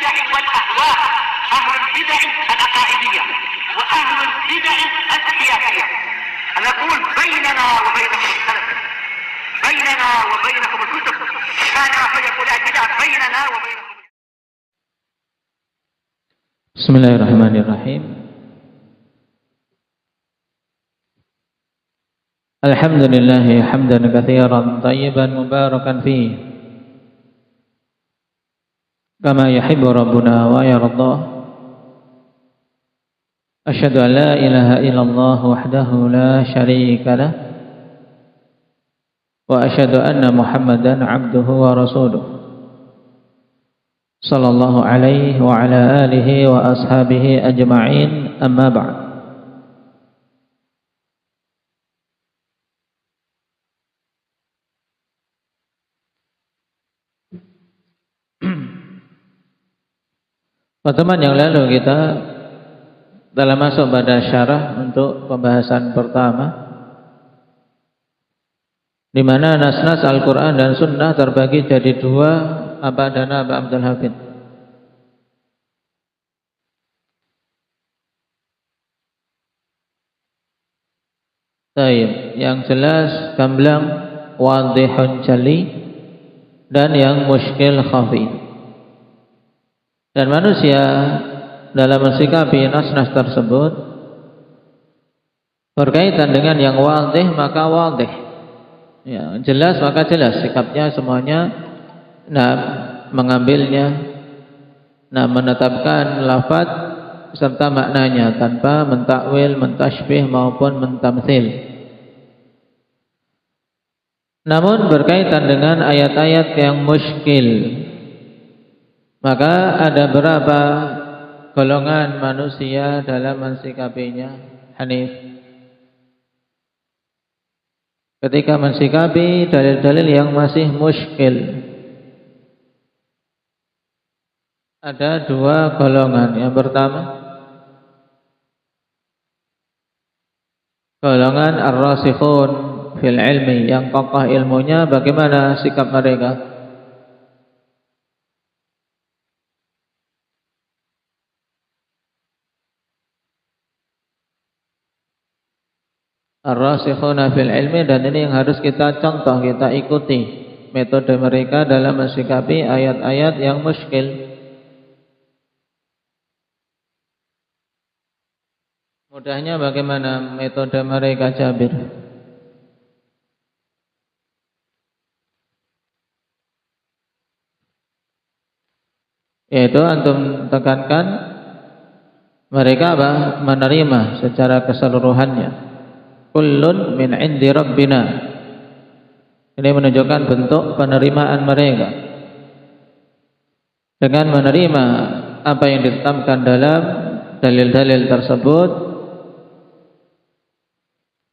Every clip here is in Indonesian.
البدع والأهواء، أهل البدع العقائدية وأهل البدع السياسية. نقول بيننا وبينكم السلف، بيننا وبينكم الكتب، كان فيقول البدع بيننا وبينكم. Bismillahirrahmanirrahim. Alhamdulillahi hamdan katsiran tayyiban mubarakan fihi kama yuhibbu rabbuna wa yarda. Asyhadu an la ilaha illallah wahdahu la syarika lah wa asyhadu anna Muhammadan abduhu wa rasuluh sallallahu alaihi wa ala alihi wa ashabihi ajma'in, amma ba'd. Pertemuan yang lalu kita telah masuk pada syarah untuk pembahasan pertama, di mana nas-nas Al-Quran dan Sunnah terbagi jadi dua. Apa dana Pak Abdul Hafid? Baik, yang jelas gamblang, wadihun jali, dan yang muskil khafi. Dan manusia dalam mensikapi nas-nas tersebut berkaitan dengan yang wadih maka wadih, ya, jelas maka jelas sikapnya semuanya. Mengambilnya, menetapkan lafaz serta maknanya tanpa mentakwil, mentasybih maupun mentamtsil. Namun berkaitan dengan ayat-ayat yang muskil, maka ada berapa golongan manusia dalam mensikapinya. Hanif, ketika mensikapi dalil-dalil yang masih muskil, ada dua golongan. Yang pertama, golongan ar-rasikhun fil ilmi, yang kokoh ilmunya. Bagaimana sikap mereka? Ar-rasikhuna fil ilmi, dan ini yang harus kita contoh, kita ikuti metode mereka dalam mensikapi ayat-ayat yang muskil. Mudahnya bagaimana metode mereka, Jabir? Yaitu antum tekankan mereka apa? Menerima secara keseluruhannya. Kullun min indi rabbina. Ini menunjukkan bentuk penerimaan mereka. Dengan menerima apa yang ditetapkan dalam dalil-dalil tersebut,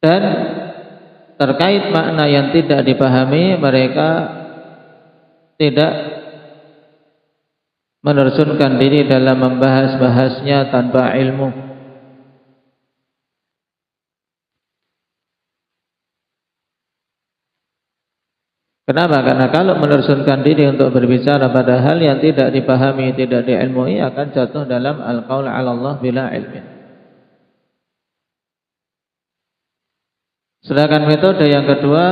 dan terkait makna yang tidak dipahami, mereka tidak menerjunkan diri dalam membahas-bahasnya tanpa ilmu. Kenapa? Karena kalau menerjunkan diri untuk berbicara pada hal yang tidak dipahami, tidak diilmui, akan jatuh dalam al-qaul 'ala Allah bila ilmin. Sedangkan metode yang kedua,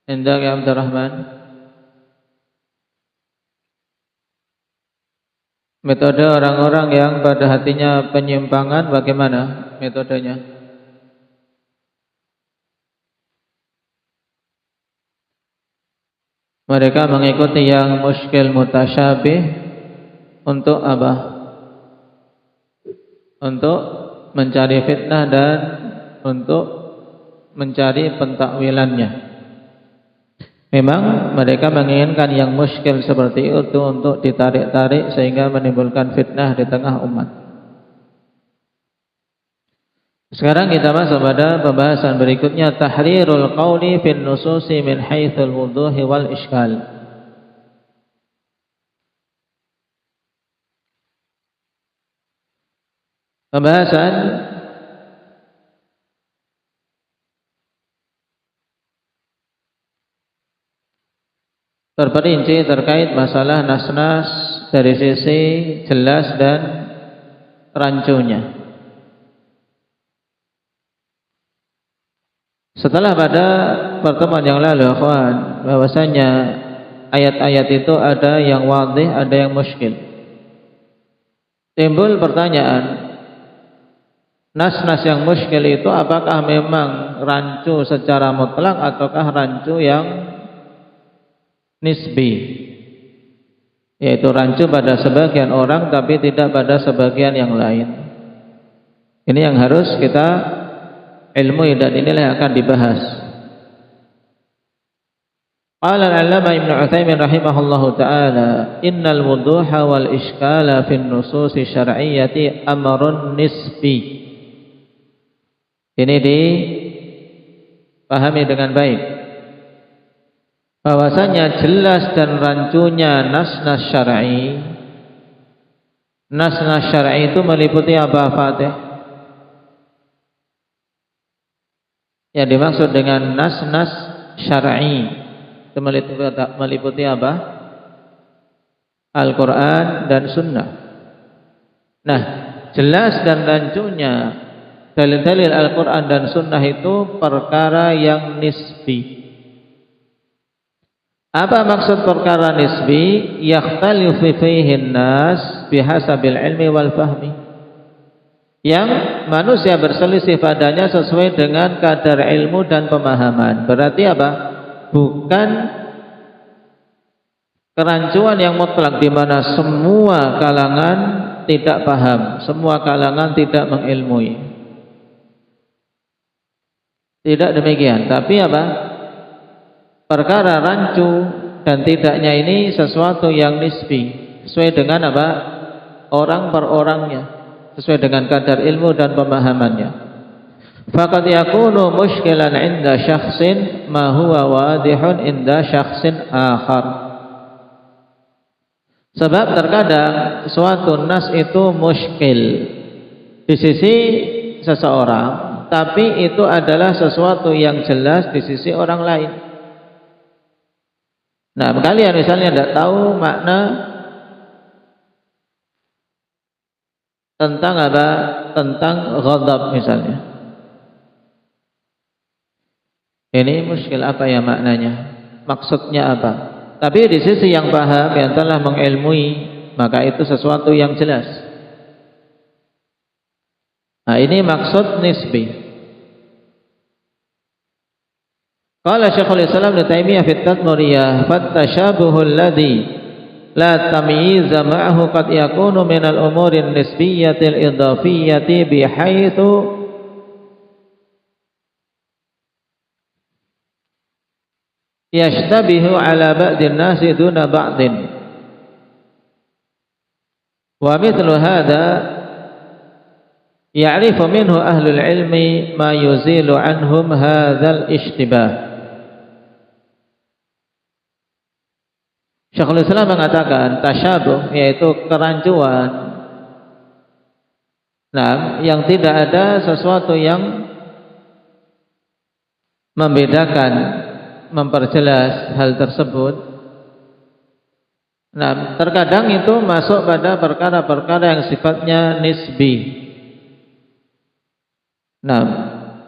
Indah ya Abdurrahman, metode orang-orang yang pada hatinya penyimpangan, bagaimana metodenya? Mereka mengikuti yang muskil mutasyabih untuk apa? Untuk mencari fitnah dan untuk mencari pentakwilannya. Memang mereka menginginkan yang muskil seperti itu untuk ditarik-tarik sehingga menimbulkan fitnah di tengah umat. Sekarang kita masuk pada pembahasan berikutnya, tahrirul qawli fin nususi min haitsul wuduhi wal iskal. Pembahasan terperinci terkait masalah nas-nas dari sisi jelas dan rancunya. Setelah pada pertemuan yang lalu, akhwan, bahwasanya ayat-ayat itu ada yang wadih, ada yang muskil. Timbul pertanyaan, nas-nas yang muskil itu apakah memang rancu secara mutlak ataukah rancu yang nisbi, yaitu rancu pada sebagian orang tapi tidak pada sebagian yang lain. Ini yang harus kita ilmu, dan inilah yang akan dibahas. Qala al-'allamah Ibnu Utsaimin rahimahullahu taala, innal wuduha wal iskala fi an-nusus syar'iyyati amrun nisbi. Ini dipahami dengan baik, bahwasanya jelas dan rancunya nas-nas syar'i. Nas-nas syar'i itu meliputi apa, Fatih? Yang dimaksud dengan nas-nas syar'i itu meliputi apa? Al-Quran dan Sunnah. Nah, jelas dan rancunya dalil-dalil Al-Quran dan Sunnah itu perkara yang nisbi. Apa maksud perkara nisbi? Yakhtalifu fihi an-nas bihasabil ilmi wal fahmi. Yang manusia berselisih padanya sesuai dengan kadar ilmu dan pemahaman. Berarti apa? Bukan kerancuan yang mutlak di mana semua kalangan tidak paham, semua kalangan tidak mengilmui. Tidak demikian, tapi apa? Perkara rancu dan tidaknya ini sesuatu yang nisbi, sesuai dengan apa? Orang per orangnya, sesuai dengan kadar ilmu dan pemahamannya. Faqad yakunu mushkilan 'inda syakhsin ma huwa wadihun 'inda syakhsin akhar. Sebab terkadang suatu nas itu muskil di sisi seseorang, tapi itu adalah sesuatu yang jelas di sisi orang lain. Nah, kalian misalnya tidak tahu makna tentang apa? Tentang ghadab misalnya. Ini muskil, apa ya maknanya? Maksudnya apa? Tapi di sisi yang paham, yang telah mengilmui, maka itu sesuatu yang jelas. Nah, ini maksud nisbi. Qala Syekhul Islam Ibnu Taimiyah fi At-Tadmuriyah, "Fattashabuhu alladhi la tamyiza ma'ahu qad yakunu min al-umuri an-nisbiyyati al-idafiyyati bihaitsu yashtabihu ala ba'din nasi duna ba'din. Wa mithlu hadha ya'rifu minhu ahlul ilmi ma yuzilu anhum hadzal ishtibah." Syekhul Islam mengatakan tasyabuh, yaitu kerancuan, nah, yang tidak ada sesuatu yang membedakan, memperjelas hal tersebut. Nah, terkadang itu masuk pada perkara-perkara yang sifatnya nisbi. Nah,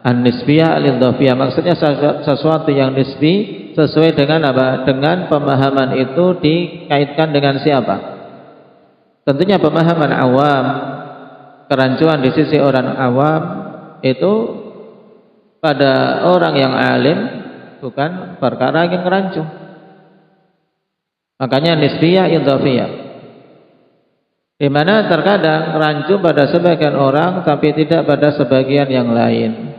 an-nisbiyah al-idhafiyah, maksudnya sesuatu yang nisbi sesuai dengan apa? Dengan pemahaman itu dikaitkan dengan siapa? Tentunya pemahaman awam. Kerancuan di sisi orang awam itu pada orang yang alim bukan perkara yang rancu. Makanya nisbiyah idhafiyah, di mana terkadang rancu pada sebagian orang tapi tidak pada sebagian yang lain.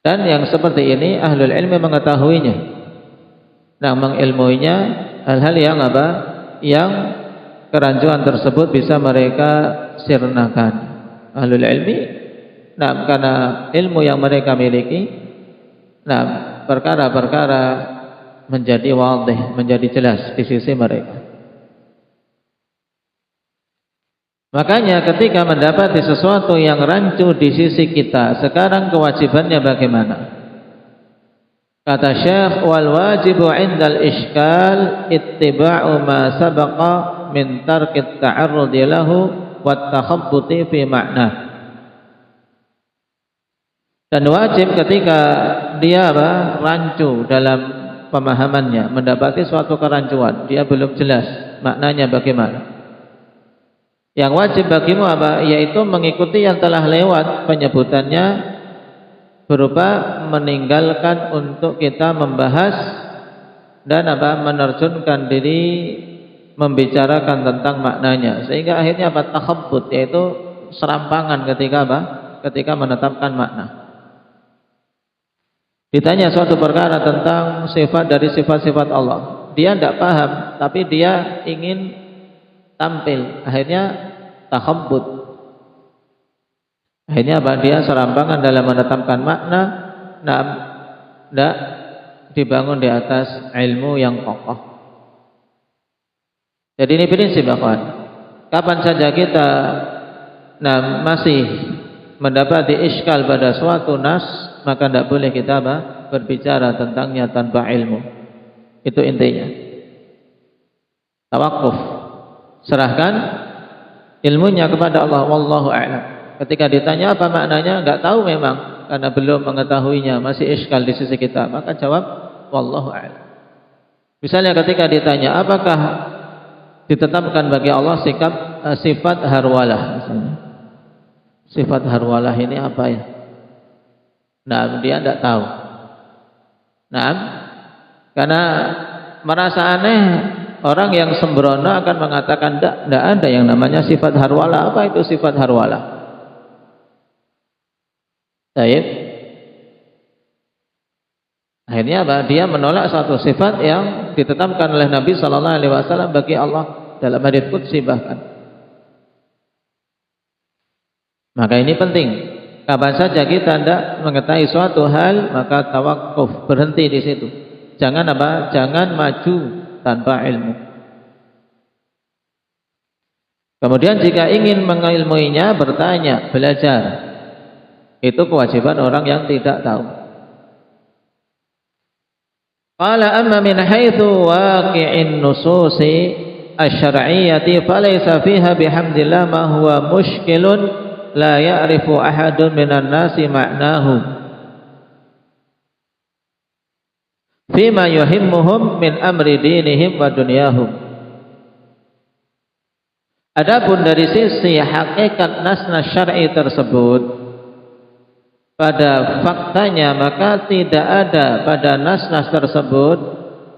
Dan yang seperti ini ahlul ilmi mengetahuinya. Nah, mengilmuinya hal-hal yang apa? Yang kerancuan tersebut bisa mereka sirnakan. Ahlul ilmi, nah, karena ilmu yang mereka miliki, nah, perkara-perkara menjadi wadih, menjadi jelas di sisi mereka. Makanya ketika mendapati sesuatu yang rancu di sisi kita, sekarang kewajibannya bagaimana? Kata Syekh, wal wajibu 'indal iskal ittiba'u ma sabaqa min tarkit ta'arrudi lahu wat takhabbuti fi ma'na. Dan wajib ketika dia rancu dalam pemahamannya, mendapati suatu kerancuan, dia belum jelas maknanya bagaimana. Yang wajib bagimu yaitu mengikuti yang telah lewat penyebutannya, berupa meninggalkan untuk kita membahas dan menerjunkan diri membicarakan tentang maknanya, sehingga akhirnya takhabbut, yaitu serampangan ketika menetapkan makna. Ditanya suatu perkara tentang sifat dari sifat-sifat Allah, dia tidak paham tapi dia ingin tampil, akhirnya takhabbut. Akhirnya dia serampangan dalam menetapkan makna, tidak dibangun di atas ilmu yang kokoh. Jadi ini prinsip, akhwan. Kapan saja kita masih mendapati iskal pada suatu nas, maka tidak boleh kita berbicara tentangnya tanpa ilmu. Itu intinya. Tawakuf, serahkan ilmunya kepada Allah. Wallahu a'lam. Ketika ditanya apa maknanya, enggak tahu memang, karena belum mengetahuinya, masih iskal di sisi kita, maka jawab wallahu a'lam. Misalnya ketika ditanya apakah ditetapkan bagi Allah sifat harwalah, misalnya. Sifat harwalah ini apa ya? Dia enggak tahu. Karena merasa aneh, orang yang sembrono akan mengatakan enggak ada yang namanya sifat harwalah. Apa itu sifat harwalah? Baik. Akhirnya dia menolak satu sifat yang ditetapkan oleh Nabi sallallahu alaihi wasallam bagi Allah dalam hadits qudsi bahkan. Maka ini penting. Kapan saja kita tidak mengetahui suatu hal, maka tawakuf, berhenti di situ. Jangan Jangan maju tanpa ilmu. Kemudian jika ingin mengilmuinya, bertanya, belajar. Itu kewajiban orang yang tidak tahu. Qala amma min haitsu waqi'in nususi asy-syar'iyyati falaysa fiha bihamdillah ma huwa mushkilun la ya'rifu ahadun minan nasi ma'nahu fima yuhimmuhum min amri dinihim wa dunyahum. Adapun dari sisi hakikat nas-nas syar'i tersebut, pada faktanya maka tidak ada pada nas-nas tersebut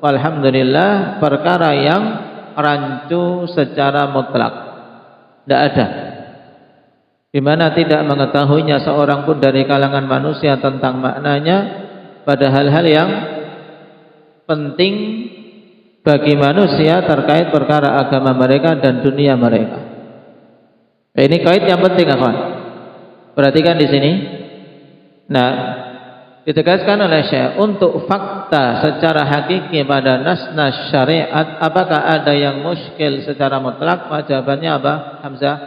walhamdulillah perkara yang rancu secara mutlak. Tidak ada. Di mana tidak mengetahuinya seorang pun dari kalangan manusia tentang maknanya pada hal-hal yang penting bagi manusia terkait perkara agama mereka dan dunia mereka. Ini kait yang penting, kawan. Perhatikan di sini. Ditegaskan oleh Syekh untuk fakta secara hakiki pada nas-nas syariat, apakah ada yang muskil secara mutlak? Jawabannya apa, Hamzah?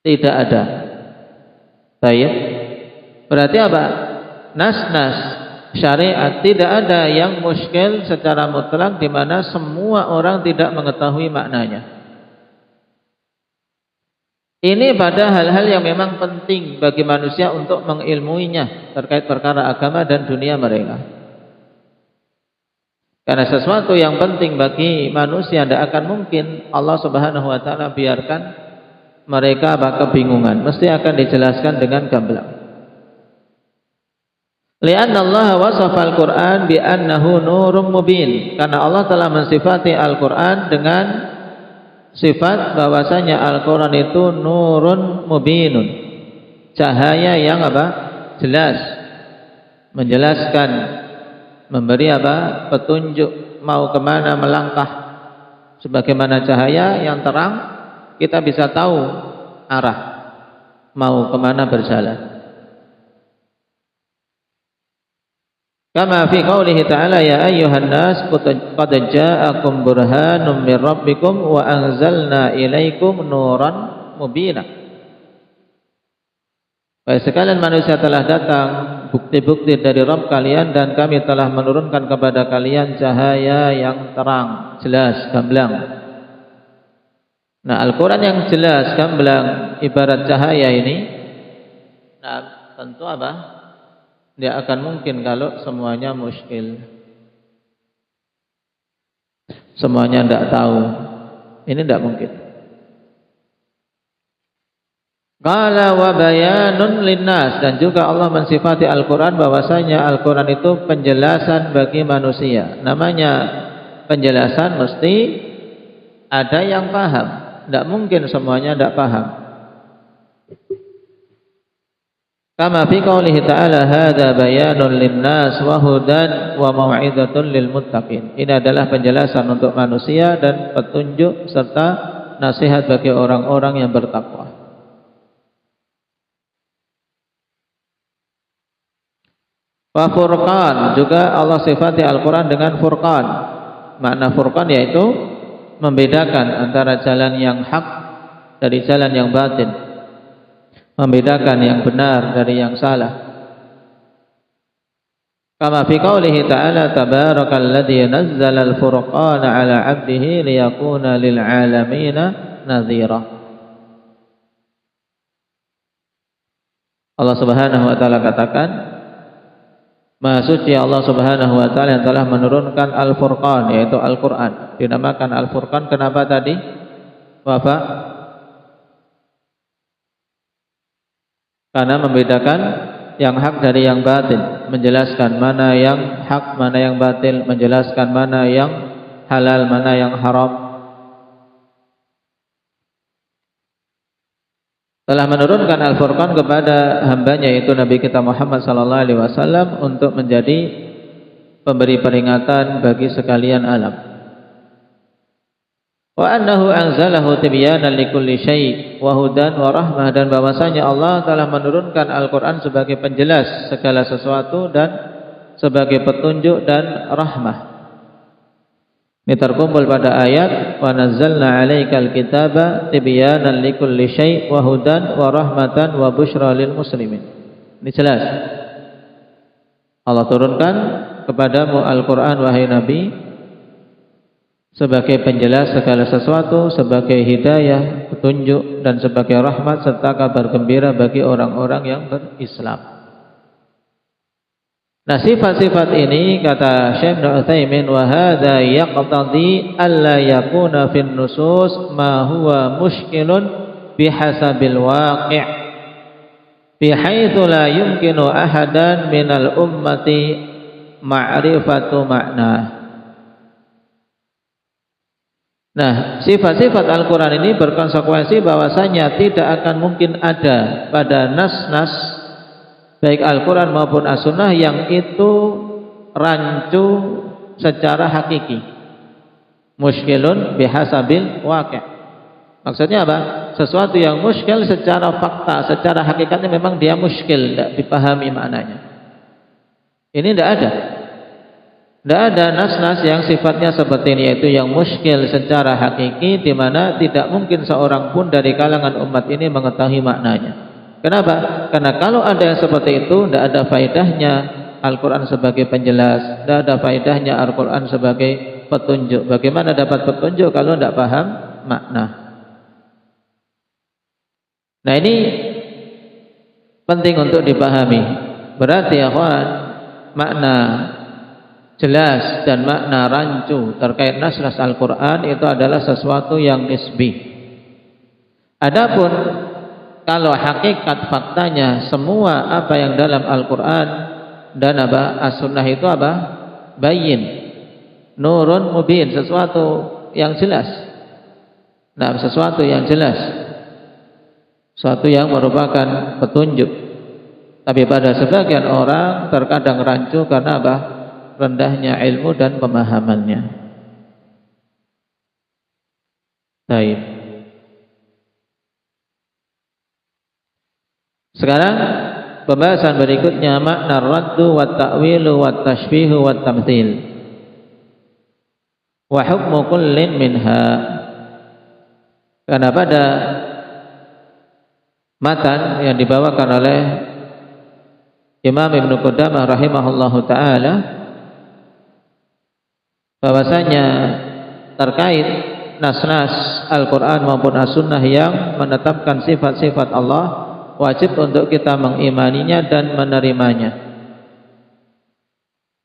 Tidak ada. Baik. Berarti apa? Nas-nas syariat tidak ada yang muskil secara mutlak, di mana semua orang tidak mengetahui maknanya. Ini pada hal-hal yang memang penting bagi manusia untuk mengilmuinya terkait perkara agama dan dunia mereka. Karena sesuatu yang penting bagi manusia tidak akan mungkin Allah Subhanahu wa taala biarkan mereka kebingungan, mesti akan dijelaskan dengan gamblang. Li'anna Allah wasafa al-Qur'an bi annahu nurum mubin. Karena Allah telah mensifati Al-Qur'an dengan sifat bahwasanya Al-Quran itu nurun mubinun, cahaya yang jelas, menjelaskan, memberi petunjuk mau kemana melangkah. Sebagaimana cahaya yang terang, kita bisa tahu arah mau kemana berjalan. Kama fi qaulihi ta'ala ya ayyuhan nas qad ja'akum burhanum mir rabbikum wa anzalna ilaikum nuran mubina. Baik sekalian manusia telah datang bukti-bukti dari Rabb kalian dan kami telah menurunkan kepada kalian cahaya yang terang, jelas, gamblang. Nah, Al-Quran yang jelas, gamblang, ibarat cahaya ini, nah tentu apa? Tidak akan mungkin kalau semuanya muskil. Semuanya tidak tahu. Ini tidak mungkin. Qala wa bayanun linnas, dan juga Allah mensifati Al-Quran bahwasanya Al-Quran itu penjelasan bagi manusia. Namanya penjelasan mesti ada yang paham. Tidak mungkin semuanya tidak paham. Kama fi qoulihi ta'ala hadza bayanun linnas wa hudan wa mau'izatun lil muttaqin. Ini adalah penjelasan untuk manusia dan petunjuk serta nasihat bagi orang-orang yang bertakwa. Wa furqan, juga Allah sifati Al-Quran dengan furqan. Makna furqan yaitu membedakan antara jalan yang hak dari jalan yang batin, membedakan yang benar dari yang salah. Kama fi qoulihi ta'ala tabarakalladzi nazzala al-furqana 'ala 'abdihi liyakuna lil 'alamina nadhira. Allah Subhanahu wa taala katakan, Maha suci Allah Subhanahu wa taala yang telah menurunkan Al-Furqan, yaitu Al-Qur'an. Dinamakan Al-Furqan kenapa tadi? Bapak? Karena membedakan yang hak dari yang batil, menjelaskan mana yang hak, mana yang batil, menjelaskan mana yang halal, mana yang haram. Telah menurunkan Al-Furqan kepada hambanya yaitu Nabi kita Muhammad sallallahu alaihi wasallam untuk menjadi pemberi peringatan bagi sekalian alam. Wa annahu anzalahu tibyanan likulli syai' wa hudan wa rahmah, dan bahwasanya Allah telah menurunkan Al-Qur'an sebagai penjelas segala sesuatu dan sebagai petunjuk dan rahmah. Ini terkumpul pada ayat wa nazzalna 'alaikal kitaba tibyanan likulli syai' wa hudan wa rahmatan wa busyra lil muslimin. Ini jelas. Allah turunkan kepadamu Al-Qur'an wahai Nabi sebagai penjelas segala sesuatu, sebagai hidayah, petunjuk, dan sebagai rahmat serta kabar gembira bagi orang-orang yang berislam. Nah, sifat-sifat ini kata Syekh Ibnu Utsaimin, wa hadza yaqtadi alla yakuna fin nusus ma huwa mushkilun bihasabil waqi' bihaitsu la yumkinu ahadan minal ummati ma'rifatu ma'na. Nah, sifat-sifat Al-Quran ini berkonsekuensi bahwasanya tidak akan mungkin ada pada nas-nas baik Al-Quran maupun As-Sunnah yang itu rancu secara hakiki. Muskilun bihasabil waqi'. Maksudnya apa? Sesuatu yang muskil secara fakta, secara hakikatnya memang dia muskil, tidak dipahami maknanya. Ini tidak ada. Tidak ada nas-nas yang sifatnya seperti ini, yaitu yang muskil secara hakiki, di mana tidak mungkin seorang pun dari kalangan umat ini mengetahui maknanya. Kenapa? Karena kalau ada yang seperti itu, tidak ada faedahnya Al-Quran sebagai penjelas, tidak ada faedahnya Al-Quran sebagai petunjuk. Bagaimana dapat petunjuk kalau tidak paham makna? Nah, ini penting untuk dipahami. Berarti ya kawan, makna jelas dan makna rancu terkait nas-nas Al-Quran itu adalah sesuatu yang nisbi. Adapun kalau hakikat faktanya semua apa yang dalam Al-Quran dan apa As-Sunnah itu apa? Bayin, nurun mubin, sesuatu yang jelas. Nah, sesuatu yang jelas, sesuatu yang merupakan petunjuk. Tapi pada sebagian orang terkadang rancu karena apa? Rendahnya ilmu dan pemahamannya. Baik. Sekarang pembahasan berikutnya makna raddu wa ta'wilu wa tashbihu wa tamthil wa hukmu kullin minha. Karena pada matan yang dibawakan oleh Imam Ibnu Qudamah rahimahullahu taala bahwasanya terkait nas-nas Al-Qur'an maupun As-Sunnah yang menetapkan sifat-sifat Allah, wajib untuk kita mengimaninya dan menerimanya.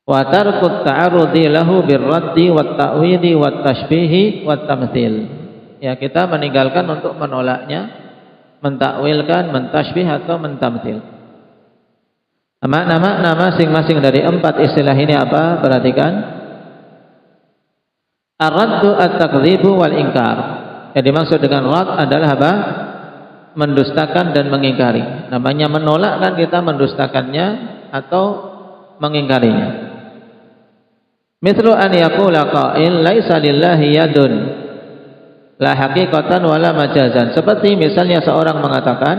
Wa tarkut ta'arudi lahu birraddi wat ta'wili wat tashbihi wat tamtsil. Ya, kita meninggalkan untuk menolaknya, mentakwilkan, mentashbih atau mentamtsil. Makna-makna masing-masing dari empat istilah ini apa? Perhatikan. Ar-raddu at-takdzibu wal ingkar. Yang dimaksud dengan rad adalah apa? Mendustakan dan mengingkari. Namanya menolak kan kita mendustakannya atau mengingkarinya. Mithlu an yaqula qail laisa lillahi yadun la haqiqatan wala majazan. Seperti misalnya seorang mengatakan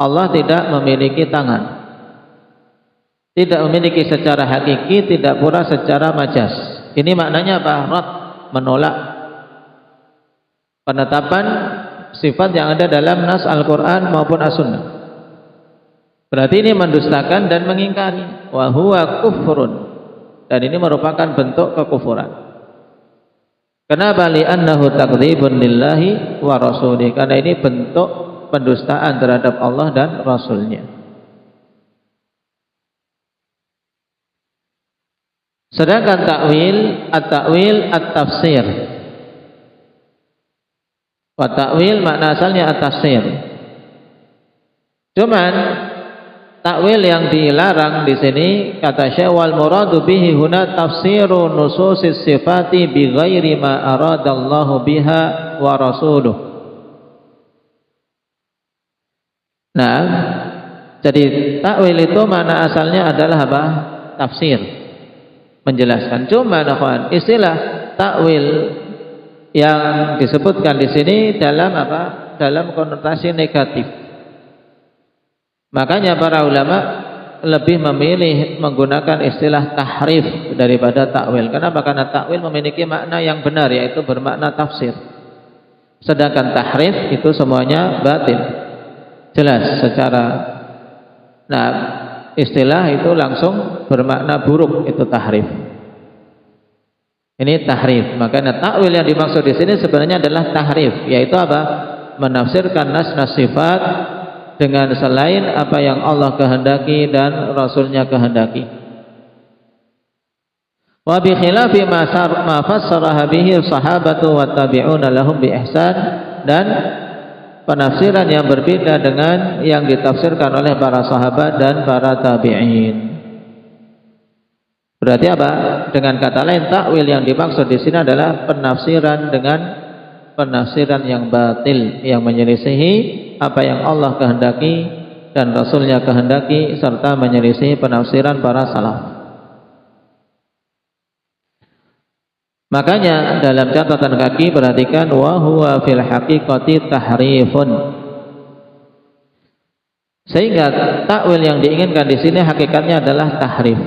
Allah tidak memiliki tangan. Tidak memiliki secara hakiki, tidak pula secara majaz. Ini maknanya apa? Rad, menolak penetapan sifat yang ada dalam nas Al-Quran maupun As-Sunnah. Berarti ini mendustakan dan mengingkari. Wa huwa kufrun. Dan ini merupakan bentuk kekufuran. Kenapa? Li'annahu takdzibun lillahi wa rasulih. Karena ini bentuk pendustaan terhadap Allah dan Rasulnya. Sedangkan takwil, at-takwil, at-tafsir. Wa takwil makna asalnya at-tafsir. Cuman takwil yang dilarang di sini kata Syekh wal muradu bihi huna tafsiru nususis sifati bi ghairi ma aradallahu biha wa rasuluh. Nah, jadi takwil itu makna asalnya adalah apa? Tafsir. Menjelaskan. Cuma ikhwan, istilah takwil yang disebutkan di sini dalam apa? Dalam konotasi negatif. Makanya para ulama lebih memilih menggunakan istilah tahrif daripada takwil. Kenapa? Karena takwil memiliki makna yang benar, yaitu bermakna tafsir. Sedangkan tahrif itu semuanya batil. Jelas secara istilah itu langsung bermakna buruk, itu tahrif. Ini tahrif. Makanya takwil yang dimaksud di sini sebenarnya adalah tahrif, yaitu apa? Menafsirkan nas-nas sifat dengan selain apa yang Allah kehendaki dan Rasulnya kehendaki. Wa bi khilafi ma fassaraha bihi sahabatu wa tabi'una lahum bi ihsan, dan penafsiran yang berbeda dengan yang ditafsirkan oleh para sahabat dan para tabi'in. Berarti apa? Dengan kata lain, takwil yang dimaksud di sini adalah penafsiran dengan penafsiran yang batil, yang menyelisihi apa yang Allah kehendaki dan Rasulnya kehendaki, serta menyelisihi penafsiran para salaf. Makanya dalam catatan kaki perhatikan wa huwa fil haqiqati tahrifun. Sehingga takwil yang diinginkan di sini hakikatnya adalah tahrif.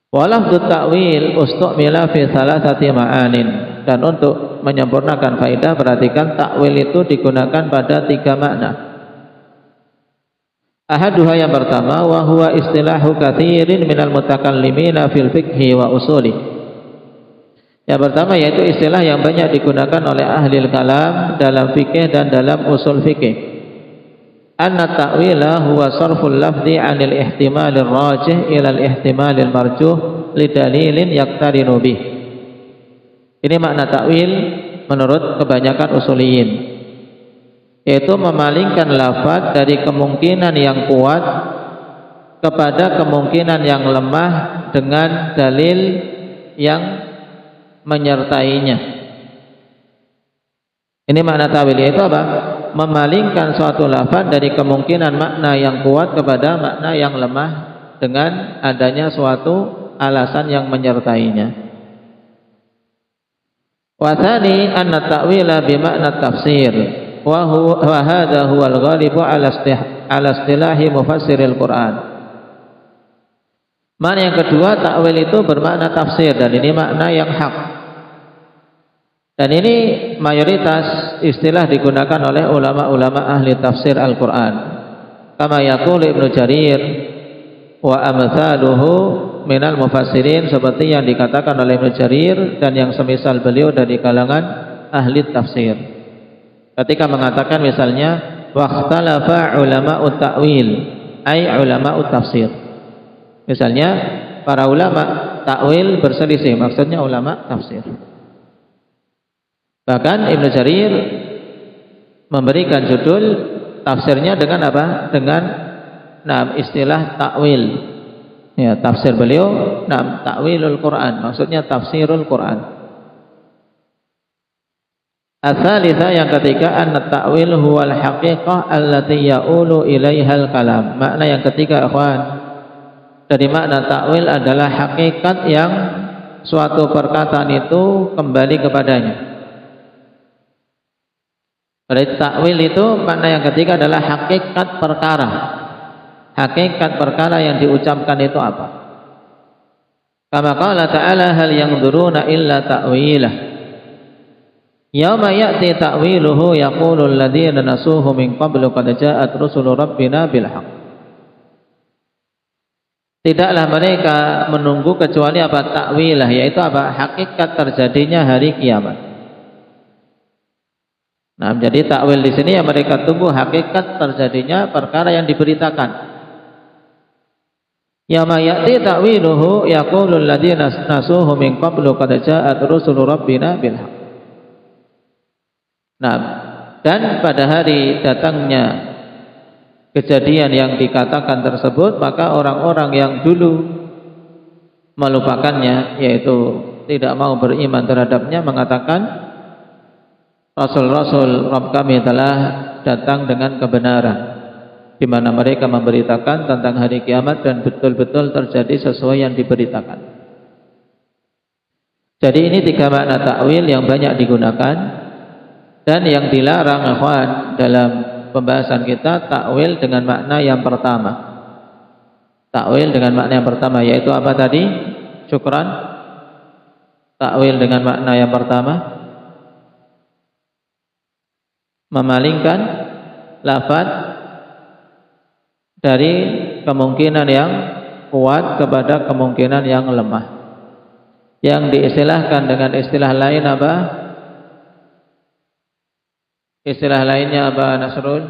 Wa lafdzu takwil ustu'mila fi thalathati ma'anin. Dan untuk menyempurnakan faedah perhatikan takwil itu digunakan pada 3 makna. Ahaduha yang pertama wa huwa istilahu katsirin minal mutakallimina fil fiqhi wa usuli. Yang pertama yaitu istilah yang banyak digunakan oleh ahli kalam dalam fikih dan dalam usul fikih. Anna ta'wila huwa sarful lafzi 'anil ihtimalir rajih ila al-ihtimalil marjuh lidalilin yaqtarinu bih. Ini makna takwil menurut kebanyakan usuliyin, yaitu memalingkan lafaz dari kemungkinan yang kuat kepada kemungkinan yang lemah dengan dalil yang menyertainya. Ini makna takwil, yaitu apa? Memalingkan suatu lafaz dari kemungkinan makna yang kuat kepada makna yang lemah dengan adanya suatu alasan yang menyertainya. Wa tsani anna ta'wila bi makna tafsir wa hadha huwa al-ghalibu ala istilahi mufassiril Quran. Makna yang kedua, takwil itu bermakna tafsir, dan ini makna yang hak. Dan ini mayoritas istilah digunakan oleh ulama-ulama ahli tafsir Al-Quran. kama yaqulu Ibnu Jarir wa amsaluhu minal mufassirin, seperti yang dikatakan oleh Ibnu Jarir dan yang semisal beliau dari kalangan ahli tafsir ketika mengatakan misalnya waqtalafa ulama'ut ta'wil ay ulama'ut tafsir. Misalnya para ulama takwil berselisih, maksudnya ulama tafsir. Bahkan Ibnu Jarir memberikan judul tafsirnya dengan apa? Dengan istilah takwil. Ya, tafsir beliau takwilul Quran, maksudnya tafsirul Quran. Ats-tsalitsah, yang ketiga, anna ta'wil huwal haqiqah allati ya'ulu ilaihal kalam. Makna yang ketiga, ikhwan, dari makna takwil adalah hakikat yang suatu perkataan itu kembali kepadanya. Berarti takwil itu makna yang ketiga adalah hakikat perkara. Hakikat perkara yang diucapkan itu apa? Kama qala ta'ala hal yanzuruna illa ta'wilah. Yauma ya'ti ta'wiluhu yaqulu alladziina nasuhu min qablu qad ja'at rusulu rabbina bil haqq. Tidaklah mereka menunggu kecuali apa? Takwilah, yaitu apa? Hakikat terjadinya hari kiamat. Nah, jadi takwil di sini yang mereka tunggu hakikat terjadinya perkara yang diberitakan. Yauma ya'ti ta'wiluhu yaqulu alladziina nasuhu min qablu qad ja'at rusulu rabbina bil haqq. Nah, dan pada hari datangnya kejadian yang dikatakan tersebut, maka orang-orang yang dulu melupakannya, yaitu tidak mau beriman terhadapnya, mengatakan Rasul-Rasul Rabb kami telah datang dengan kebenaran, di mana mereka memberitakan tentang hari kiamat dan betul-betul terjadi sesuai yang diberitakan. Jadi ini tiga makna takwil yang banyak digunakan dan yang dilarang, ikhwan, dalam pembahasan kita takwil dengan makna yang pertama. Takwil dengan makna yang pertama yaitu apa tadi? Syukran. Takwil dengan makna yang pertama memalingkan lafaz dari kemungkinan yang kuat kepada kemungkinan yang lemah. Yang diistilahkan dengan istilah lain apa? Istilah lainnya apa, Nasrul?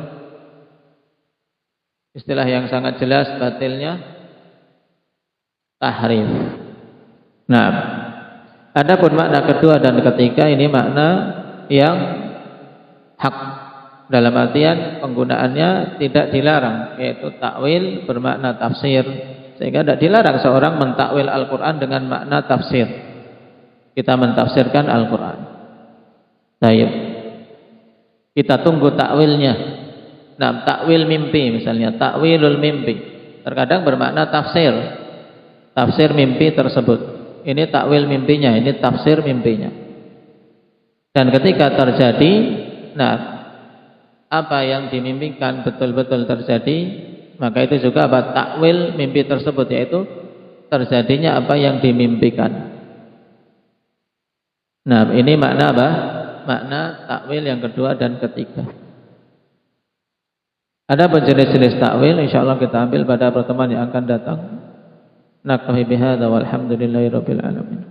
Istilah yang sangat jelas batilnya tahrif. Nah, adapun makna kedua dan ketiga ini makna yang hak, dalam artian penggunaannya tidak dilarang, yaitu takwil bermakna tafsir, sehingga tidak dilarang seorang mentakwil Al-Quran dengan makna tafsir. Kita mentafsirkan Al-Quran. Baik, kita tunggu takwilnya. Nah, takwil mimpi misalnya, takwilul mimpi terkadang bermakna tafsir, tafsir mimpi tersebut. Ini takwil mimpinya, ini tafsir mimpinya. Dan ketika terjadi, nah, apa yang dimimpikan betul-betul terjadi, maka itu juga apa? Takwil mimpi tersebut, yaitu terjadinya apa yang dimimpikan. Nah, ini makna apa? Makna takwil yang kedua dan ketiga. Ada jenis-jenis takwil, insyaallah kita ambil pada pertemuan yang akan datang. Naktafi bihadza walhamdulillahirabbil alamin.